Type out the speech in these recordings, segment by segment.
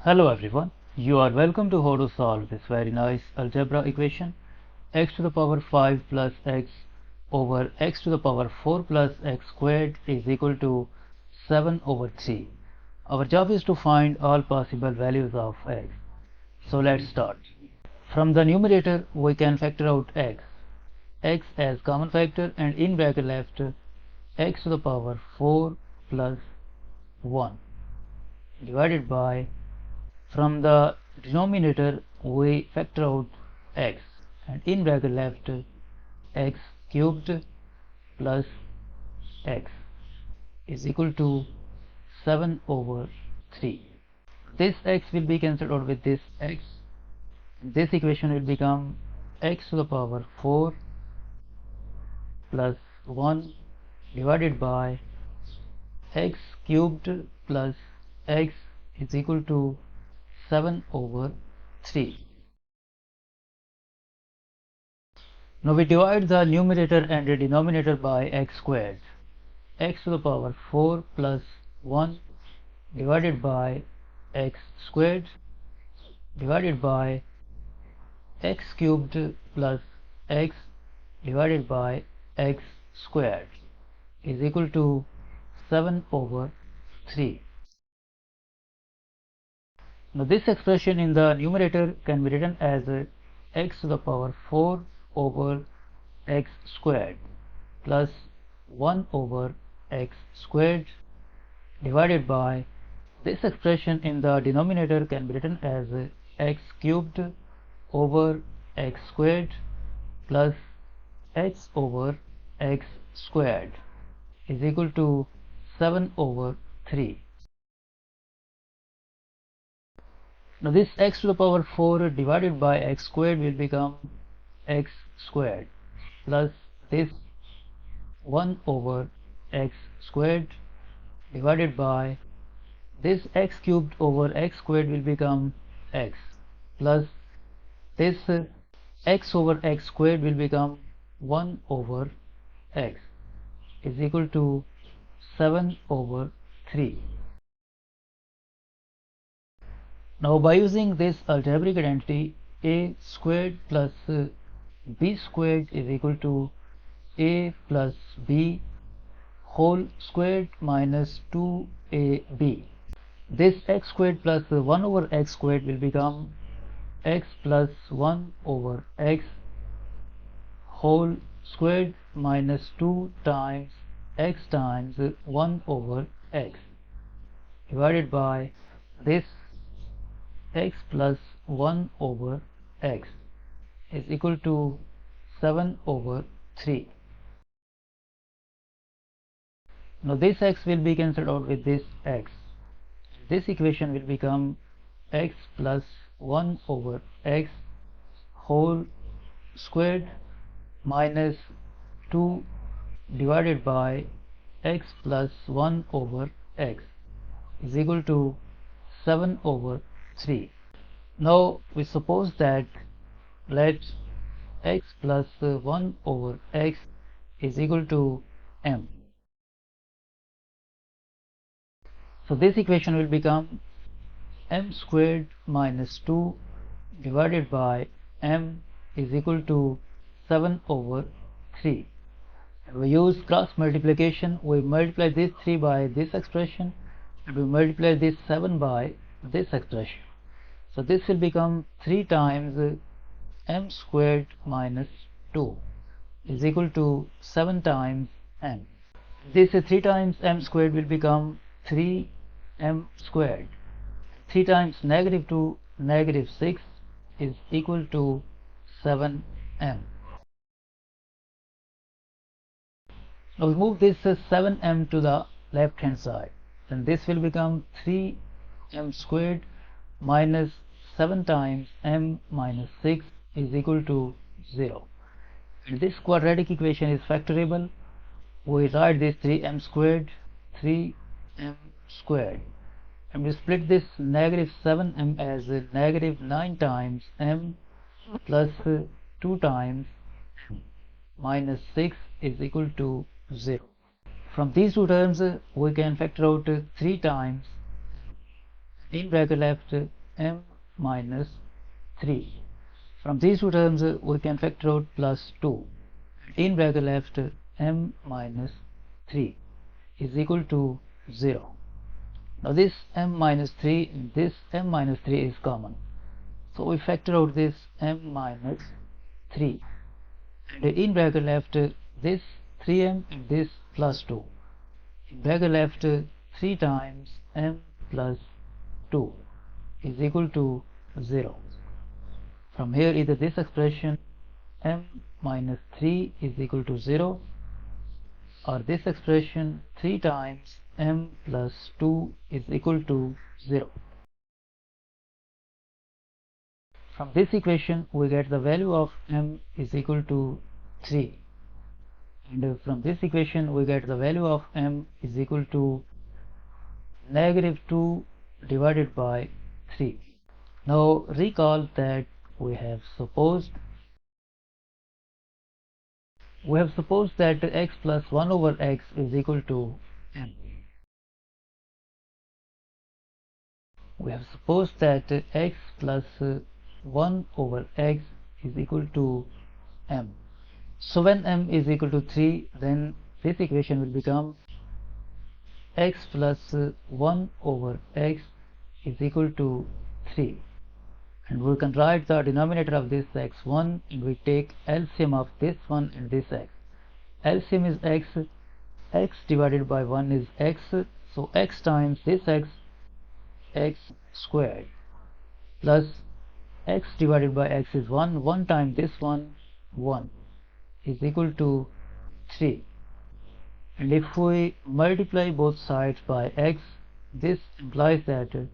Hello everyone, you are welcome to how to solve this very nice algebra equation x to the power 5 plus x over x to the power 4 plus x squared is equal to 7 over 3. Our job is to find all possible values of x. So let's start. From the numerator we can factor out x as common factor, and in bracket left x to the power 4 plus 1 divided by, from the denominator we factor out x, and in bracket left x cubed plus x is equal to 7 over 3. This x will be cancelled out with this x. This equation will become x to the power 4 plus 1 divided by x cubed plus x is equal to 7 over 3. Now we divide the numerator and the denominator by x squared. X to the power 4 plus 1 divided by x squared divided by x cubed plus x divided by x squared is equal to 7 over 3. Now this expression in the numerator can be written as x to the power 4 over x squared plus 1 over x squared divided by, this expression in the denominator can be written as x cubed over x squared plus x over x squared is equal to 7 over 3. Now this x to the power 4 divided by x squared will become x squared plus this 1 over x squared divided by, this x cubed over x squared will become x plus this x over x squared will become 1 over x is equal to 7 over 3. Now by using this algebraic identity, a squared plus b squared is equal to a plus b whole squared minus 2ab. This x squared plus 1 over x squared will become x plus 1 over x whole squared minus 2 times x times 1 over x divided by this x plus 1 over x is equal to 7 over 3. Now this x will be cancelled out with this x. This equation will become x plus 1 over x whole squared minus 2 divided by x plus 1 over x is equal to 7 over 3. Now we suppose that let x plus 1 over x is equal to m. So this equation will become m squared minus 2 divided by m is equal to 7 over 3. We use cross multiplication. We multiply this 3 by this expression and we multiply this 7 by this expression. So this will become 3 times m squared minus 2 is equal to 7 times m. This 3 times m squared will become 3m squared. 3 times negative 2 negative 6 is equal to 7m. Now we move this 7m to the left hand side, then this will become 3m squared minus 7 times m minus 6 is equal to 0. And this quadratic equation is factorable. We write this 3m squared and we split this negative 7m as negative 9 times m plus 2 times m minus 6 is equal to 0. From these two terms we can factor out 3 times, in bracket left m minus 3. From these two terms we can factor out plus 2. In bracket left m minus 3 is equal to 0. Now this m minus 3 and this m minus 3 is common. So we factor out this m minus 3. And in bracket left this 3m and this plus 2. In bracket left 3 times m plus 2 is equal to 0. From here either this expression m minus 3 is equal to 0 or this expression 3 times m plus 2 is equal to 0. From this equation we get the value of m is equal to 3, and from this equation we get the value of m is equal to negative 2 divided by 3. Now recall that we have supposed that x plus 1 over x is equal to m. We have supposed that x plus 1 over x is equal to m. So when m is equal to 3, then this equation will become x plus 1 over x is equal to 3. And we can write the denominator of this x1 and we take LCM of this one and this x. LCM is x divided by 1 is x, so x times this x squared, plus x divided by x is 1 times this 1 is equal to 3. And if we multiply both sides by x, this implies that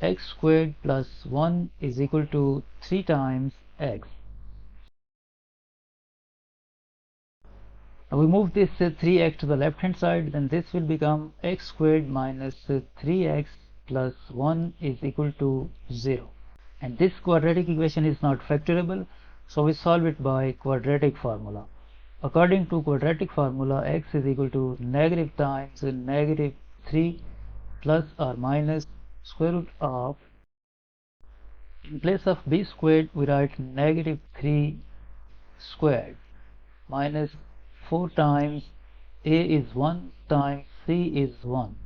x squared plus 1 is equal to 3 times x. Now we move this 3x to the left hand side, then this will become x squared minus 3x plus 1 is equal to 0. And this quadratic equation is not factorable, so we solve it by quadratic formula. According to quadratic formula, x is equal to negative times negative 3 plus or minus square root of, in place of b squared we write negative 3 squared minus 4 times a is 1 times c is 1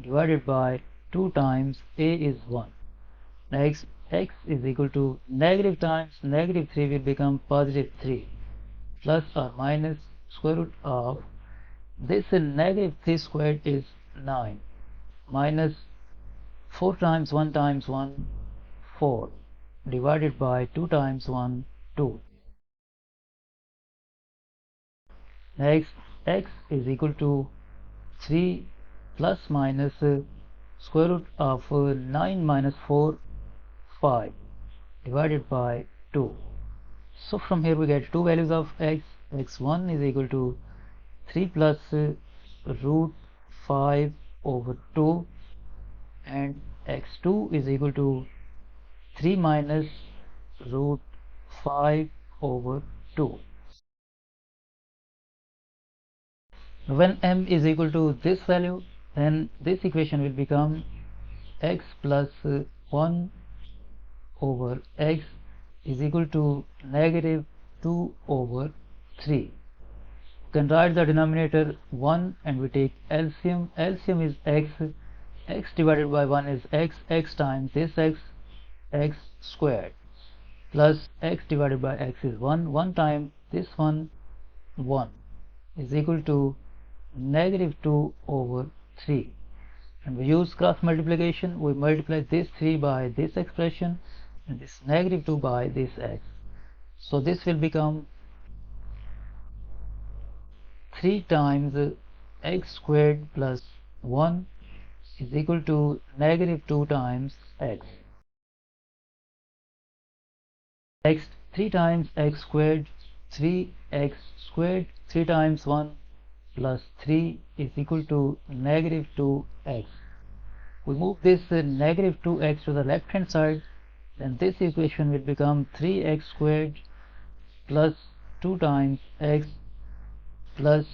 divided by 2 times a is 1. Next, x is equal to negative times negative 3 will become positive 3 plus or minus square root of, this negative 3 squared is 9 minus 4 times 1 times 1 4 divided by 2 times 1 2. Next, x is equal to 3 plus minus square root of 9 minus 4 5 divided by 2. So from here we get two values of x. X1 is equal to 3 plus root 5 over 2, and x2 is equal to 3 minus root 5 over 2. When m is equal to this value, then this equation will become x plus 1 over x is equal to negative 2 over 3. You can write the denominator 1 and we take LCM. LCM is x divided by 1 is x times this x squared, plus x divided by x is 1 times this 1 is equal to negative 2 over 3. And we use cross multiplication. We multiply this 3 by this expression and this negative 2 by this x. So this will become 3 times x squared plus 1 is equal to negative 2 times x. Next, 3 times x squared, 3x squared, 3 times 1 plus 3 is equal to negative 2x. We move this negative 2x to the left hand side, then this equation will become 3x squared plus 2 times x plus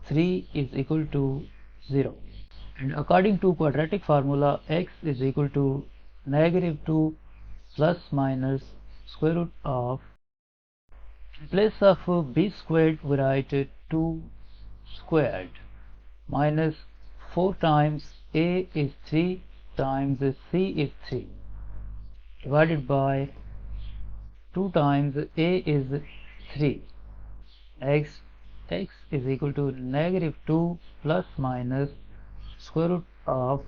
3 is equal to 0. And according to quadratic formula, x is equal to negative 2 plus minus square root of, in place of b squared we write 2 squared minus 4 times a is 3 times c is 3 divided by 2 times a is 3. X is equal to negative 2 plus minus square root of,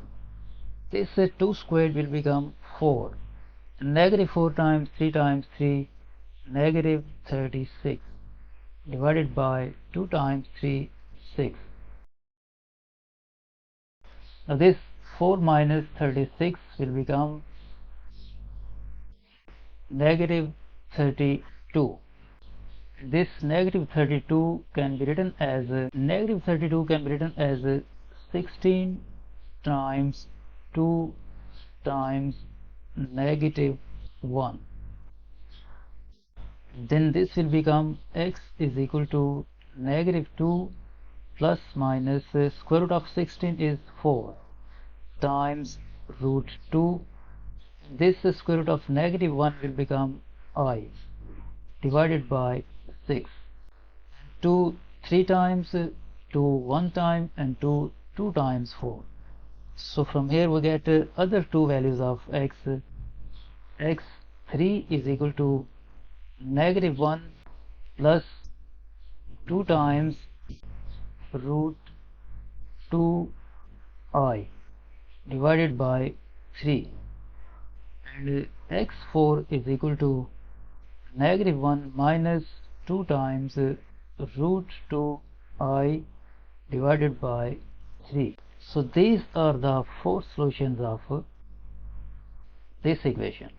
this 2 squared will become 4. Negative 4 times 3, negative 36 divided by 2 times 3, 6. Now this 4 minus 36 will become negative 32. This negative 32 can be written as 16 times 2 times negative 1. Then this will become x is equal to negative 2 plus minus square root of 16 is 4 times root 2. This square root of negative 1 will become I divided by 6. 2 3 times, 2 1 time, and 2 2 times 4. So from here we get other two values of x. x3 is equal to negative 1 plus 2 times root 2i divided by 3, and x4 is equal to negative 1 minus 2 times root 2i divided by 3. So these are the four solutions of this equation.